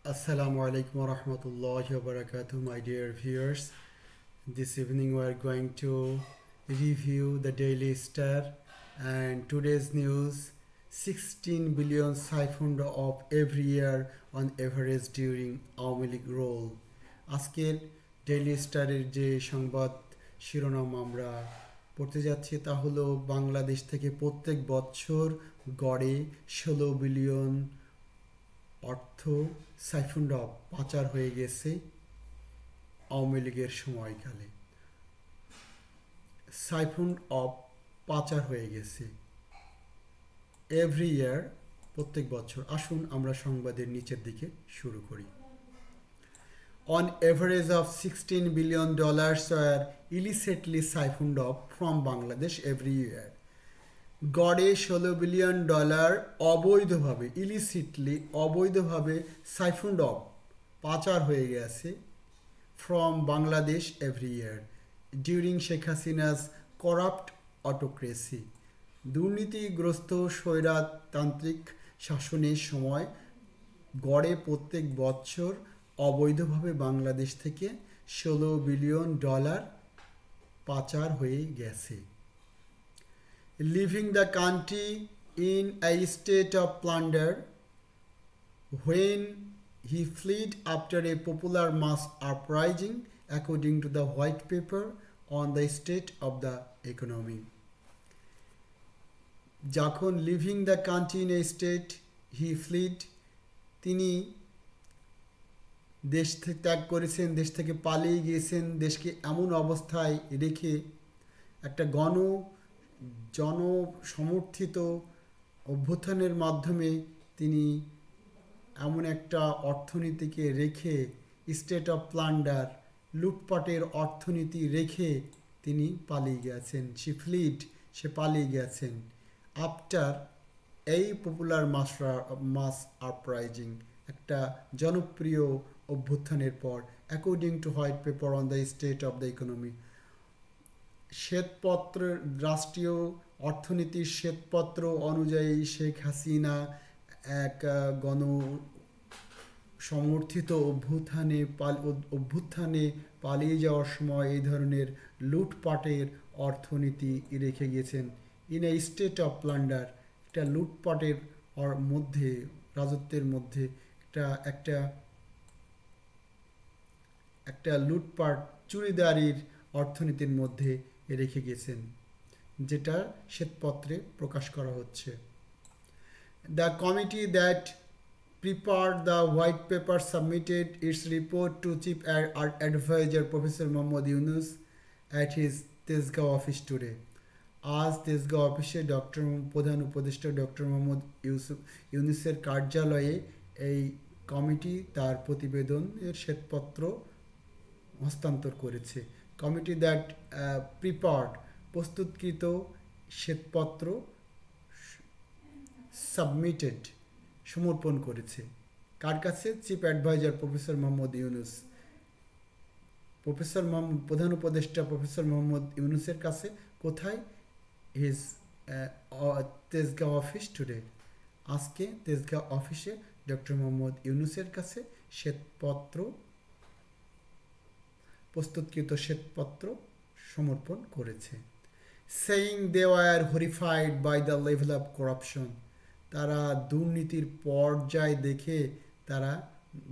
Assalamu alaikum wa rahmatullahi wa barakatuh, my dear viewers. This evening we are going to review the Daily Star and today's news. 16 billion siphoned off every year on average during Awami League rule. আজকের daily স্টারের যে সংবাদ শিরোনাম আমরা পড়তে যাচ্ছি তা হলো বাংলাদেশ থেকে প্রত্যেক বছর গড়ে 16 বিলিয়ন অর্থ সাইফন্ড অফ পাচার হয়ে গেছে আওয়ামী লীগের সময়কালে। সাইফন্ড অফ পাচার হয়ে গেছে এভরি ইয়ার, প্রত্যেক বছর। আসুন আমরা সংবাদের নিচের দিকে শুরু করি। On average of $16 billion were illicitly siphoned off from Bangladesh every year. গড়ে $16 বিলিয়ন অবৈধভাবে, ইলিসিটলি অবৈধভাবে সাইফন্ড অফ পাচার হয়ে গেছে from Bangladesh every year during Sheikh Hasina's corrupt autocracy. দুর্নীতিগ্রস্ত স্বৈরতান্ত্রিক শাসনের সময় গড়ে প্রত্যেক বছর অবৈধভাবে বাংলাদেশ থেকে $16 বিলিয়ন পাচার হয়ে গেছে। Leaving the country in a state of plunder when he fled after a popular mass uprising, according to the white paper on the state of the economy. যখন living the country in a state he fled, তিনি দেশ ত্যাগ করেছেন, দেশ থেকে পালিয়ে গিয়েছেন, দেশকে এমন অবস্থায় রেখে একটা জনসমর্থিত অভ্যুত্থানের মাধ্যমে তিনি এমন একটা অর্থনীতিকে রেখে, স্টেট অফ প্লান্ডার, লুটপাটের অর্থনীতি রেখে তিনি পালিয়ে গেছেন। সে পালিয়ে গেছেন আফটার এই পপুলার মাস আপরাইজিং, একটা জনপ্রিয় অভ্যুত্থানের পর, according to white paper on the state of the economy. শ্বেতপত্রের, রাষ্ট্রীয় অর্থনীতির শ্বেতপত্র অনুযায়ী শেখ হাসিনা এক সমর্থিত অভ্যুত্থানে পালিয়ে যাওয়ার সময় এই ধরনের লুটপাটের অর্থনীতি রেখে গেছেন। In a state of plunder, একটা লুটপাটের মধ্যে, রাজত্বের মধ্যে একটা একটা লুটপাট, চুরিদারির অর্থনীতির মধ্যে রেখে গেছেন, যেটা শ্বেতপত্রে প্রকাশ করা হচ্ছে। The committee that prepared the white paper submitted its report to Chief Advisor Professor Mohammad Yunus at his Tejgaon office today. আজ তেজগাঁও অফিসে প্রধান উপদেষ্টা ডক্টর মোহাম্মদ ইউনুসের কার্যালয়ে এই কমিটি তার প্রতিবেদনের শ্বেতপত্র হস্তান্তর করেছে। কমিটি দ্যাট প্রিপার্ড, প্রস্তুতকৃত শ্বেতপত্র, সাবমিটেড, সমর্পণ করেছে কার কাছে? Chief adviser professor Mohammad Yunus. প্রধান উপদেষ্টা প্রফেসর মোহাম্মদ ইউনুসের কাছে। কোথায়? His Tejgaon office today. আজকে তেজগাঁও অফিসে ডক্টর মোহাম্মদ ইউনুসের কাছে প্রস্তুতকৃত শ্বেতপত্র সমর্পণ করেছে। Saying they were horrified by the level of corruption, তারা দুর্নীতির পর্যায় দেখে তারা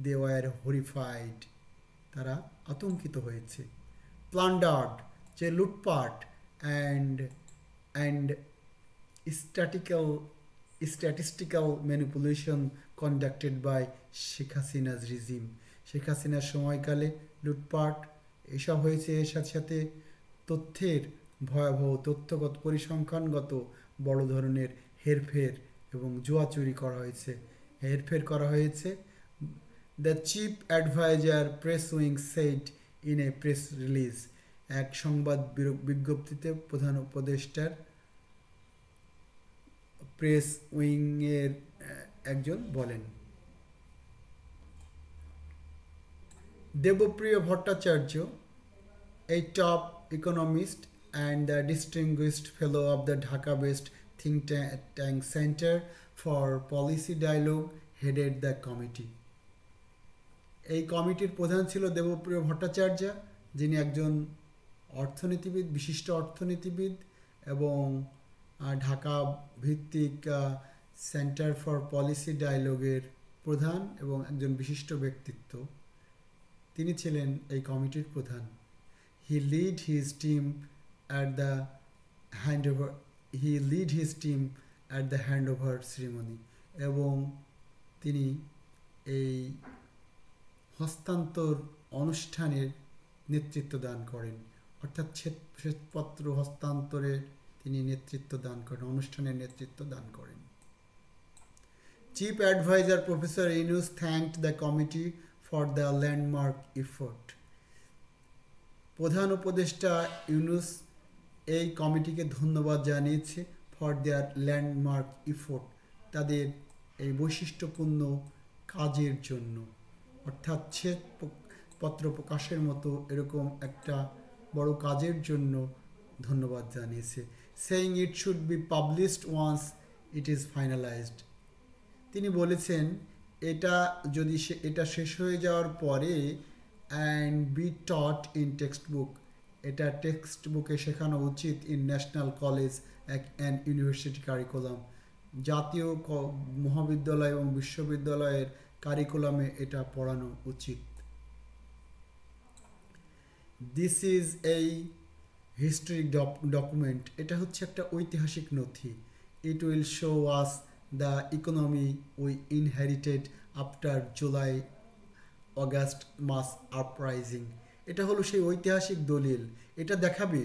দে ওয়ার হরিফাইড, তারা আতঙ্কিত হয়েছে। প্লান্ডার্ড, যে লুটপাট, and statistical manipulation conducted by Sheikh Hasina's regime. Sheikh হাসিনার সময়কালে লুটপাট এসব হয়েছে, এর সাথে সাথে তথ্যের ভয়াবহ তথ্যগত পরিসংখ্যানগত বড় ধরনের হেরফের এবং জুয়াচুরি হেরফের করা হয়েছে। The chief adviser press wing said in a press release, এক সংবাদ বিজ্ঞপ্তিতে প্রধান উপদেষ্টার প্রেস উইংয়ের একজন বলেন। Debapriya Bhattacharya, a top economist and the distinguished fellow of the Dhaka-based think tank Center for Policy Dialogue, headed the committee. এই কমিটির প্রধান ছিল দেবপ্রিয় ভট্টাচার্য, যিনি একজন অর্থনীতিবিদ, বিশিষ্ট অর্থনীতিবিদ এবং ঢাকা ভিত্তিক সেন্টার ফর পলিসি ডায়ালগের প্রধান এবং একজন বিশিষ্ট ব্যক্তিত্ব। তিনি ছিলেন এই কমিটির প্রধান। He led his team at the handover handover ceremony, এবং তিনি এই হস্তান্তর অনুষ্ঠানের নেতৃত্ব দান করেন, অর্থাৎ শ্বেতপত্র হস্তান্তরের তিনি নেতৃত্ব দান করেন, অনুষ্ঠানের নেতৃত্ব দান করেন। Chief adviser professor Yunus thanked the committee for the landmark effort. প্রধান উপদেষ্টা ইউনুস এই কমিটিকে ধন্যবাদ জানিয়েছে ফর দেয়ার ল্যান্ডমার্ক এফোর্ট, তাদের এই বৈশিষ্ট্যপূর্ণ কাজের জন্য, অর্থাৎ শ্বেতপত্র প্রকাশের মতো এরকম একটা বড় কাজের জন্য ধন্যবাদ জানিয়েছে। Saying it should be published once it is finalised. তিনি বলেছেন এটা শেষ হয়ে যাওয়ার পরে and be taught in text book, এটা টেক্সট বুকে শেখানো উচিত, in national college and university curriculum, জাতীয় মহাবিদ্যালয় এবং বিশ্ববিদ্যালয়ের কারিকুলামে এটা পড়ানো উচিত। দিস ইজ এই হিস্ট্রিক ডকুমেন্ট, এটা হচ্ছে একটা ঐতিহাসিক নথি। It will show us the economy we inherited after July August mass uprising. এটা হলো সেই ঐতিহাসিক দলিল, এটা দেখাবে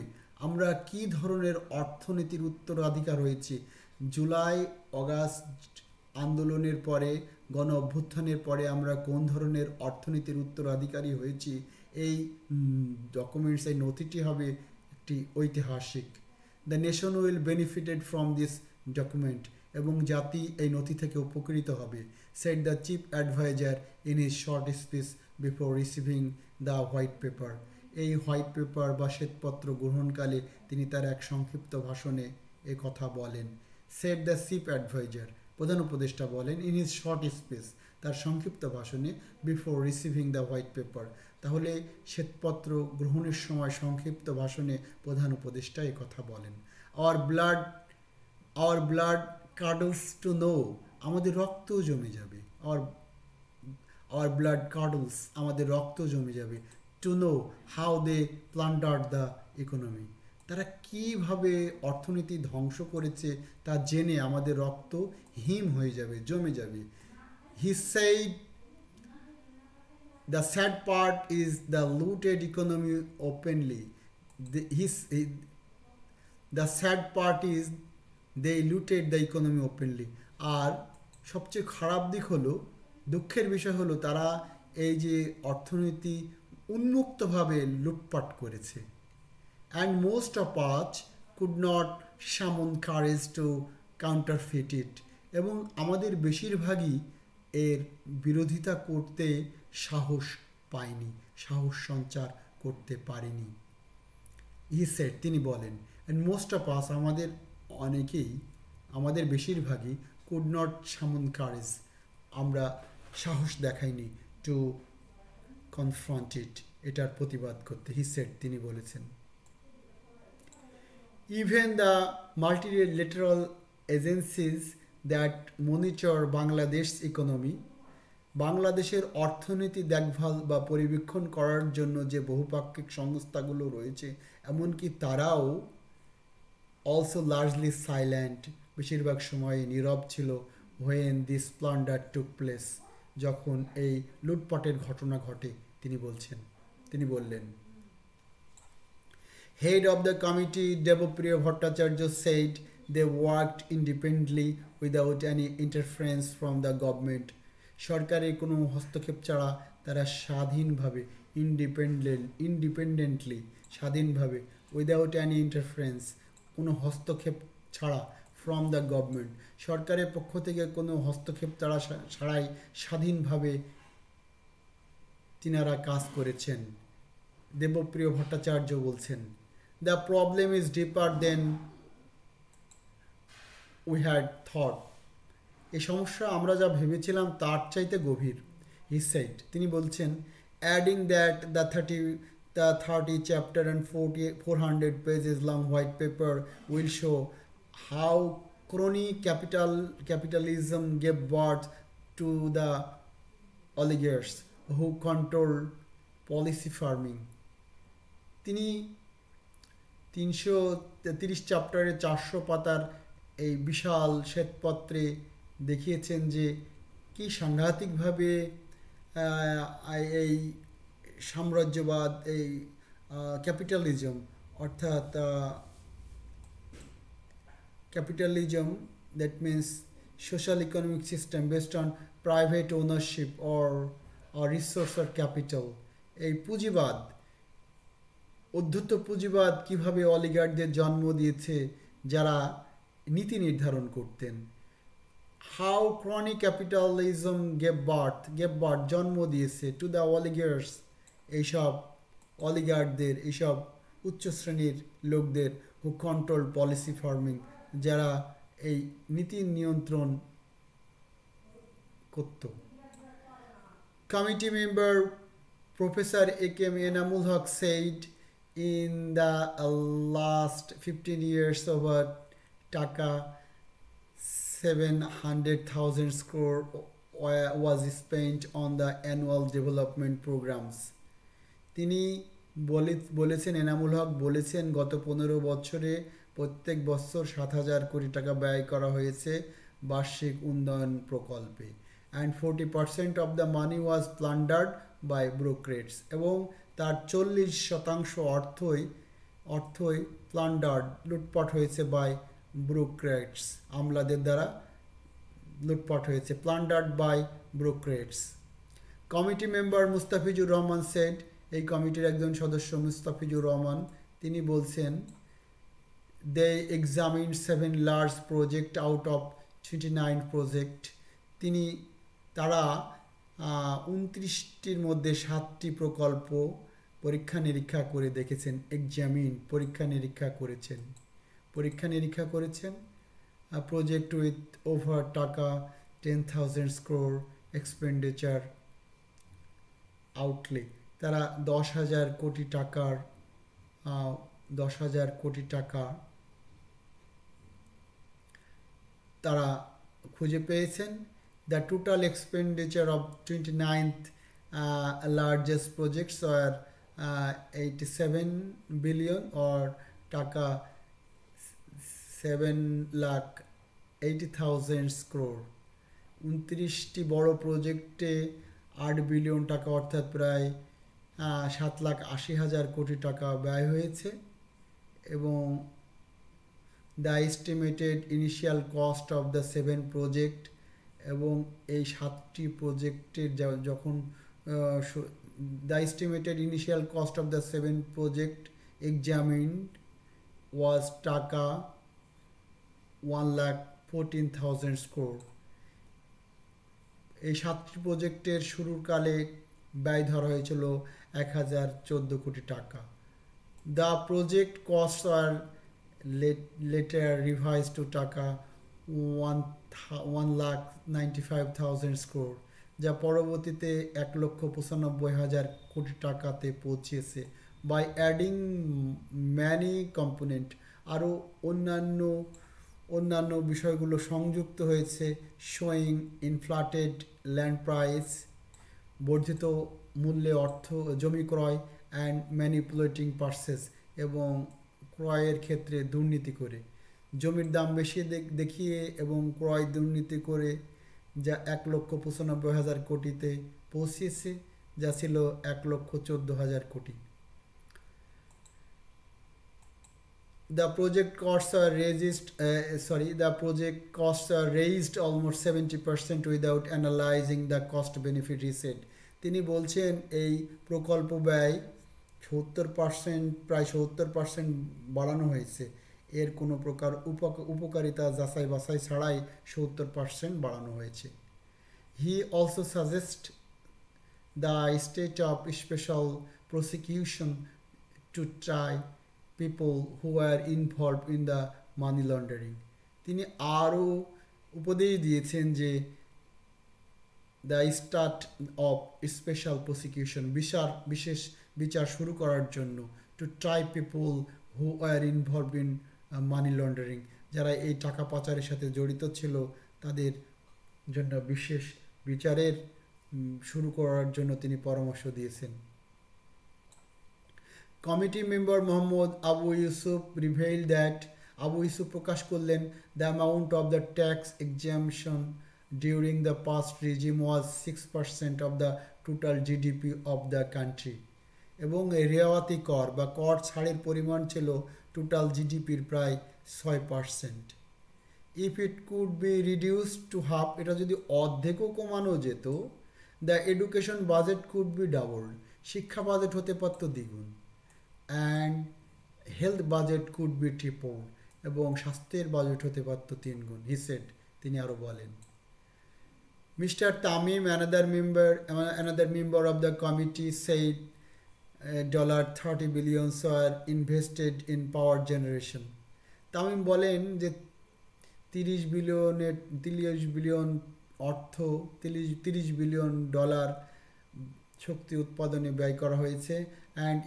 আমরা কি ধরনের অর্থনীতির উত্তরাধিকার হয়েছি। জুলাই অগাস্ট আন্দোলনের পরে, গণ অভ্যুত্থানের পরে আমরা কোন ধরনের অর্থনীতির উত্তরাধিকারী হয়েছি। এই ডকুমেন্টস, এই নথিটি হবে একটি ঐতিহাসিক। The nation will benefited from this document, এবং জাতি এই নথি থেকে উপকৃত হবে। Said the chief adviser in his short speech before receiving the white paper. এই হোয়াইট পেপার বা শ্বেতপত্র গ্রহণকালে তিনি তার এক সংক্ষিপ্ত ভাষণে এ কথা বলেন। সেড দ্য চিফ অ্যাডভাইজার, প্রধান উপদেষ্টা বলেন, ইন হিজ শর্ট স্পিচ, তার সংক্ষিপ্ত ভাষণে, before receiving the white paper. তাহলে শ্বেতপত্র গ্রহণের সময় সংক্ষিপ্ত ভাষণে প্রধান উপদেষ্টা এই কথা বলেন। আওয়ার ব্লাড কার্ডলস টু নো, আমাদের রক্ত জমে যাবে। আওয়ার ব্লাড কার্ডলস, আমাদের রক্ত জমে যাবে। To know how they plundered the economy, তারা কিভাবে অর্থনীতি ধ্বংস করেছে তা জেনে আমাদের রক্ত হিম হয়ে যাবে, জমে যাবে। He said the sad part is the looted economy openly. The sad part is they looted the economy openly. আর সবচেয়ে খারাপ দিক হলো, দুঃখের বিষয় হলো, তারা এই যে অর্থনীতি উন্মুক্তভাবে লুটপাট করেছে। And most of us could not summon courage to counterfeit it. এবং আমাদের বেশিরভাগই এর বিরোধিতা করতে সাহস পায়নি, সাহস সঞ্চার করতে পারেনি। হি সেড, তিনি বলেন, অ্যান্ড মোস্ট অফ আস, আমাদের অনেকেই, আমাদের বেশিরভাগই, কুড নট সামন কারেজ, আমরা সাহস দেখাইনি, টু কনফ্রন্ট ইট, এটার প্রতিবাদ করতে। হি সেড, তিনি বলেছেন। Even the multilateral agencies that monitor Bangladesh economy, বাংলাদেশের অর্থনীতি দেখভাল বা পরিবীক্ষণ করার জন্য যে বহুপাক্ষিক সংস্থাগুলো রয়েছে, এমনকি তারাও অলসো লার্জলি সাইলেন্ট, বেশিরভাগ সময় নীরব ছিল। When this plunder took place, যখন এই লুটপাটের ঘটনা ঘটে, তিনি বললেন। Head of the committee Debapriya Bhattacharya said they worked independently without any interference from the government. সরকারের কোনো হস্তক্ষেপ ছাড়া তারা স্বাধীনভাবে, ইন্ডিপেন্ডেন্টলি, স্বাধীনভাবে, উইদাউট অ্যানি ইন্টারফারেন্স, কোনো হস্তক্ষেপ ছাড়া, ফ্রম দ্য গভর্নমেন্ট, সরকারের পক্ষ থেকে কোনো হস্তক্ষেপ ছাড়াই স্বাধীনভাবে তিনারা কাজ করেছেন। দেবপ্রিয় ভট্টাচার্য বলছেন, the problem is deeper than we had thought, এই সমস্যা আমরা যা ভেবেছিলাম তার চাইতে গভীর। he said, তিনি বলছেন, adding that the 30 chapter and 400 pages long white paper will show how crony capitalism gave birth to the oligarchs who control policy farming. তিনি 330 চ্যাপ্টারে 400 পাতার এই বিশাল শ্বেতপত্রে দেখিয়েছেন যে কি সাংঘাতিকভাবে এই সাম্রাজ্যবাদ, এই ক্যাপিটালিজম, অর্থাৎ capitalism that means social economic system based on private ownership or resource or capital, এই পুঁজিবাদ, উদ্ধৃত পুঁজিবাদ কিভাবে অলিগার্ডদের জন্ম দিয়েছে যারা নীতি নির্ধারণ করতেন। How chronic capitalism gave birth জন্ম দিয়েছে টু দ্য অলিগার্স, এইসব অলিগার্ডদের, এইসব উচ্চ শ্রেণীর লোকদের, হু কন্ট্রোল পলিসি ফর্মিং, যারা এই নীতি নিয়ন্ত্রণ করত। Committee member professor A.K.M. Enamul Haq said in the last 15 years over Taka 700,000 crore was spent on the annual development programs. তিনি বলেছেন, এনামুল হক বলেছেন, গত 15 বছরে প্রত্যেক বছর 7,000 কোটি টাকা ব্যয় করা হয়েছে বার্ষিক উন্নয়ন প্রকল্পে, and 40% of the money was plundered by brokerates, এবং তার 40% অর্থই প্লান্ডার্ড, লুটপাট হয়েছে বাই ব্রোকারেটস, আমলাদের দ্বারা লুটপাট হয়েছে, plundered by bureaucrats. Committee member Mustafizur Rahman said, এই কমিটির একজন সদস্য মুস্তাফিজুর রহমান, তিনি বলছেন, they examine 7 large project out of 29 project. তারা 29টির মধ্যে 7টি প্রকল্প পরীক্ষা নিরীক্ষা করে দেখেছেন। এক্সামিন, পরীক্ষা নিরীক্ষা করেছেন। প্রজেক্ট উইথ ওভার টাকা 10,000 crore এক্সপেন্ডিচার আউটলে, তারা 10,000 কোটি টাকা তারা খুঁজে পেয়েছেন। The total expenditure of 29th largest projects were 87 billion or টাকা 7,80,000 crore। 29টি বড় প্রজেক্টে 8 বিলিয়ন টাকা অর্থাৎ প্রায় 7,80,000 কোটি টাকা ব্যয় হয়েছে, এবং the estimated initial cost of the 7 project, এবং এই 7টি প্রজেক্টের যখন the estimated initial cost of the 7 project examined was taka 1,14,000 crore। এই 7টি প্রজেক্টের শুরুর কালে ব্যয় ধরা হয়েছিল 1,014 কোটি টাকা। The project cost are later revised to টাকা 1,95,000 crore, যা পরবর্তীতে 1,95,000 কোটি টাকাতে পৌঁছেছে। বাই অ্যাডিং ম্যানি কম্পোনেন্ট, আরও অন্যান্য বিষয়গুলো সংযুক্ত হয়েছে। শোয়িং ইনফ্লেটেড ল্যান্ড প্রাইস, বর্ধিত মূল্যে জমি ক্রয়, অ্যান্ড ম্যানিপুলেটিং পারচেস, এবং ক্রয়ের ক্ষেত্রে দুর্নীতি করে, জমির দাম বেশি দেখিয়ে এবং ক্রয় দুর্নীতি করে, যা 1,95,000 কোটিতে পৌঁছেছে, যা ছিল 1,14,000 কোটি। The project costs are raised almost 70% without analyzing the cost benefit, he said. তিনি বলছেন, এই প্রকল্প ব্যয় 70%, প্রায় 70% বাড়ানো হয়েছে, এর কোনো প্রকার উপকারিতা যাচাই বাছাই ছাড়াই 70% বাড়ানো হয়েছে। He also suggests the state of special prosecution to try people who are involved in the money laundering. তিনি আরও উপদেশ দিয়েছেন যে the start of special prosecution বিশেষ বিচার শুরু করার জন্য to try people who are involve in money laundering, যারা এই টাকা পাচারের সাথে জড়িত ছিল তাদের জন্য বিশেষ বিচারের শুরু করার জন্য তিনি পরামর্শ দিয়েছেন। Committee member Mohammad Abu Yusuf reveal that, Abu Yusuf প্রকাশ করলেন, the amount of the tax exemption during the past regime was 6% of the total GDP of the country, এবং এই রেওয়াতি কর বা কর ছাড়ের পরিমাণ ছিল টোটাল জিডিপির প্রায় 6%। If it could be reduce to half, এটা যদি অর্ধেকও কমানো যেত, the education budget could be doubled, শিক্ষা বাজেট হতে পারত দ্বিগুণ, and health budget could be tripled, এবং স্বাস্থ্যের বাজেট হতে পারত 3 গুণ, হি সেড, তিনি আরও বলেন। Mister Tamim, another member of the committee said $30 billion were invested in power generation. Tamim বলেন যে 30 বিলিয়ন অর্থ, 30 বিলিয়ন ডলার শক্তি উৎপাদনে ব্যয় করা হয়েছে। And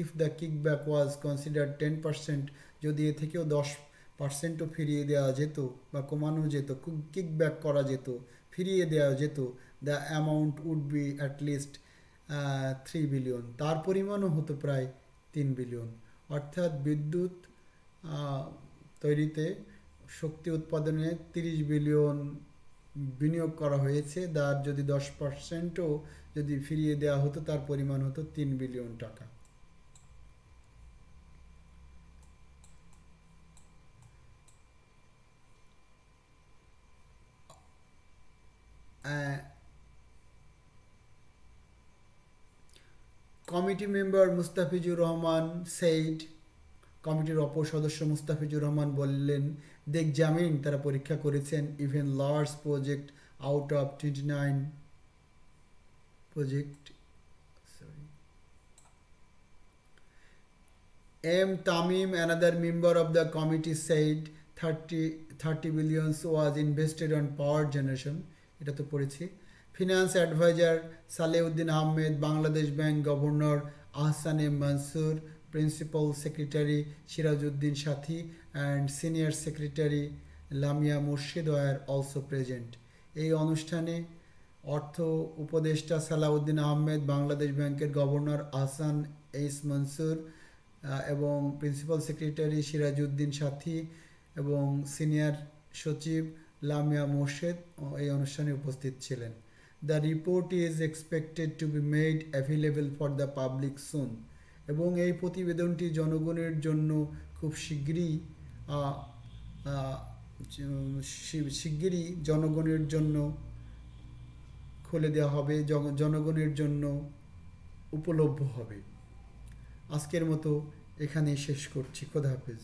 if the kickback was considered 10%, যদি এ থেকেও 10%ও ফিরিয়ে দেওয়া যেত বা কমানো যেত, কিকব্যাক করা যেত, ফিরিয়ে দেওয়া যেত, the amount would be at least 3 billion, তার পরিমাণও হতো প্রায় 3 বিলিয়ন। অর্থাৎ বিদ্যুৎ তৈরিতে, শক্তি উৎপাদনে 30 বিলিয়ন বিনিয়োগ করা হয়েছে, তার যদি 10%ও যদি ফিরিয়ে দেওয়া হতো তার পরিমাণ হতো 3 বিলিয়ন টাকা। Committee member Mustafizur Rahman said, কমিটির অপর সদস্য মুস্তাফিজুর রহমান বললেন, দেখ জামিন, তারা পরীক্ষা করেছেন, even large project out of 29 project. M. Tamim, another member of the committee, said 30 billion was invested on power generation. এটা তো পড়েছি। Finance adviser Salehuddin Ahmed, Bangladesh bank governor Ahsan M Mansur, principal secretary Sirajuddin Sathi and senior secretary Lamia মুর্শিদ ওয়ার অলসো প্রেজেন্ট। এই অনুষ্ঠানে অর্থ উপদেষ্টা সালাউদ্দিন আহমেদ, বাংলাদেশ ব্যাংকের governor Ahsan এইস মনসুর এবং প্রিন্সিপাল সেক্রেটারি সিরাজউদ্দিন সাথী এবং সিনিয়র সচিব লামিয়া মোর্শেদ এই অনুষ্ঠানে উপস্থিত ছিলেন। The report is expected to be made available for the public soon, এবং এই প্রতিবেদনটি জনগণের জন্য খুব শিগগিরই জনগণের জন্য খুলে দেওয়া হবে, জনগণের জন্য উপলব্ধ হবে। আজকের মতো এখানেই শেষ করছি। খোদা হাফেজ।